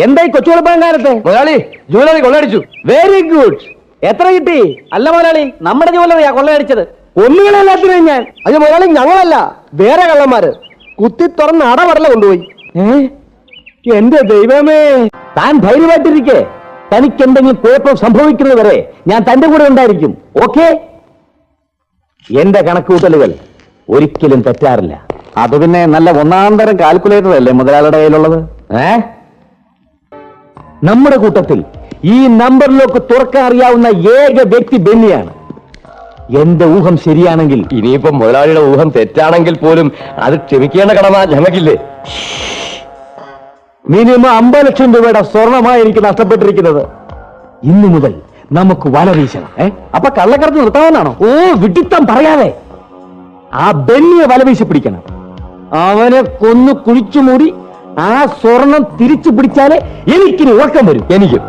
എന്തായി കൊച്ചുവെളുപ്പകാലത്തെ മുതലാളി jewellery കൊള്ളടിച്ചു. Very good. എത്ര കിട്ടി? അല്ല മുതലാളി, നമ്മുടെ ജോലറിയാ കൊള്ളയടിച്ചത്. ഒന്നുകളെല്ലാത്തിനും ഞാൻ. അത് മുതലാളി ഞങ്ങളല്ല, വേറെ കള്ളന്മാര് കുത്തി തുറന്ന് അടവടല കൊണ്ടുപോയി. എന്റെ ദൈവമേ, താൻ ധൈര്യമായിട്ടിരിക്കെ. തനിക്ക് എന്തെങ്കിലും കുഴപ്പം സംഭവിക്കുന്നത് വരെ ഞാൻ തന്റെ കൂടെ ഉണ്ടായിരിക്കും. ഓക്കെ? എന്റെ കണക്കുകൂട്ടലുകൾ ഒരിക്കലും തെറ്റാറില്ല. അത് പിന്നെ നല്ല ഒന്നാം തരം കാൽക്കുലേറ്റർ അല്ലേ മുതലാളിയുടെ കയ്യിലുള്ളത്? നമ്മുടെ കൂട്ടത്തിൽ ഈ നമ്പറിലേക്ക് തുറക്കാൻ അറിയാവുന്ന ഏക വ്യക്തി ബെന്നിയാണ്. എന്റെ ഊഹം ശരിയാണെങ്കിൽ, ഇനിയിപ്പോ മുതലാളിയുടെ ഊഹം തെറ്റാണെങ്കിൽ പോലും അത് ക്ഷമിക്കേണ്ട കടമ ഞങ്ങൾക്കില്ലേ? മിനിമം 50 ലക്ഷം രൂപയുടെ സ്വർണമായി എനിക്ക് നഷ്ടപ്പെട്ടിരിക്കുന്നത്. ഇന്നു മുതൽ നമുക്ക് വല വീശണം. അപ്പൊ കള്ളക്കടത്ത് നിർത്താമെന്നാണോ? ഓ, വിഡിത്തം പറയാതെ ആ ബെന്നിയെ വല വീശി പിടിക്കണം. അവനെ കൊന്നു കുഴിച്ചുമൂടി ആ സ്വർണം തിരിച്ചു പിടിച്ചാലേ എനിക്കിനി ഉറക്കം വരും. എനിക്കും